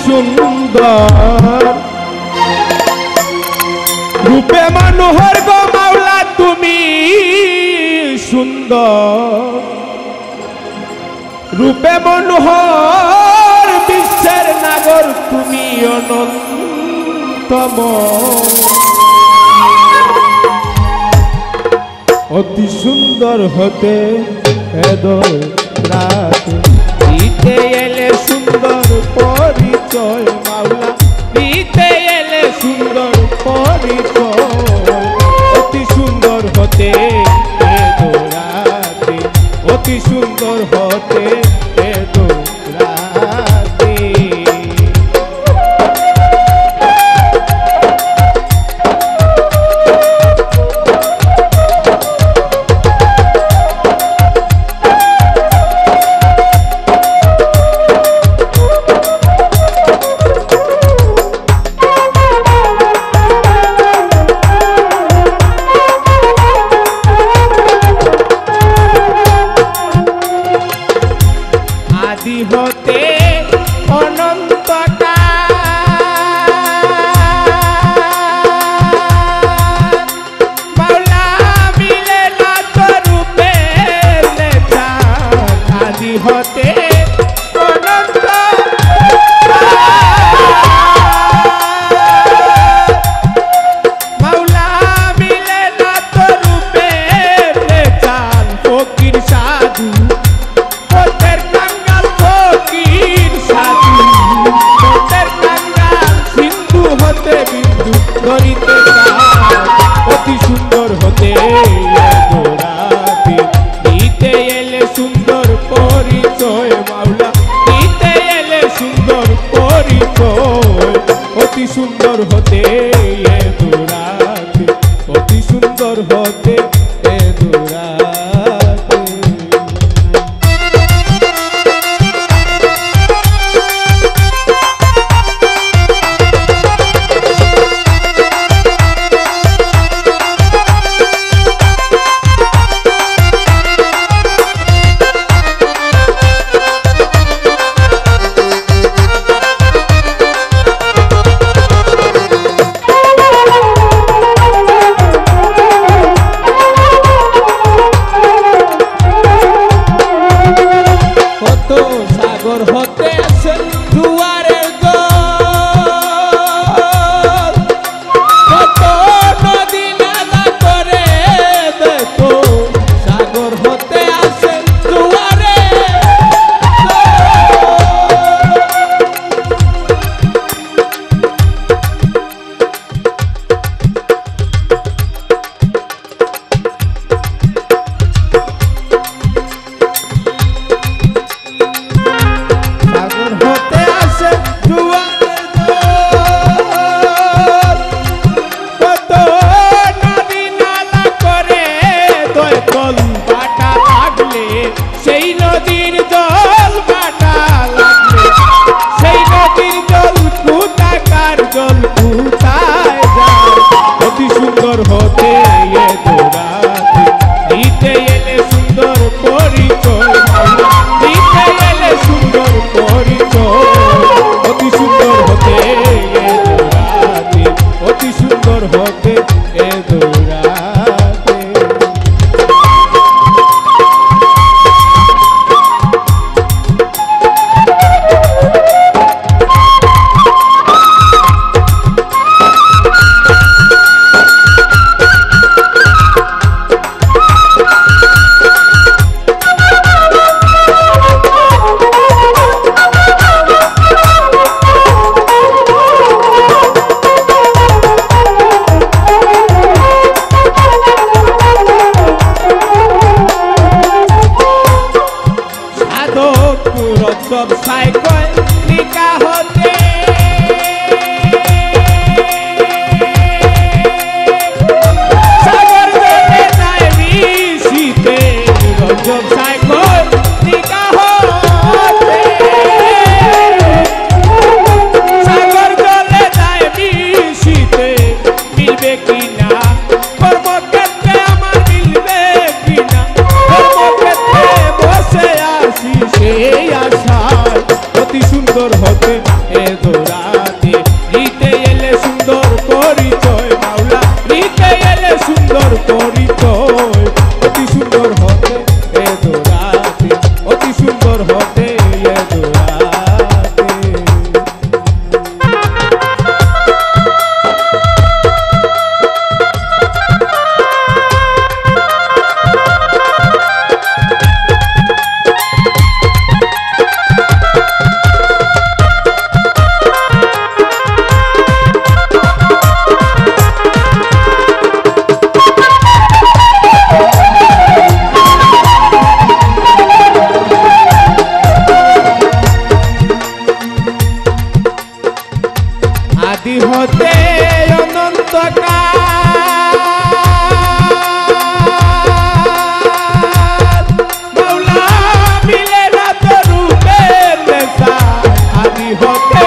সুন্দর রূপে মনোহর গো মাওলা তুমি সুন্দর রূপে মনোহর বিশ্বের নাগর তুমি অনন্তম অতি সুন্দর হতে রাতে দিতে এলে সুন্দর পরিচয় মাওলা দিতে এলে সুন্দর পরিচয় অতি সুন্দর হতে রাতে অতি সুন্দর হতে রাতে হতে মাওলা মিলে না তো রূপের নেতা আদি হতে মাওলা মিলে না তো রূপের নেতা ফকির সাধু অতি সুন্দর হতে রাতে দিতে এলে সুন্দর পরিচয় মাওলা দিতে এলে সুন্দর পরিচয় অতি সুন্দর হতে রাতে অতি সুন্দর হতে আদি হতে অনন্তকাল মাওলা মিলে না তো রূপের নেশা আদি হতে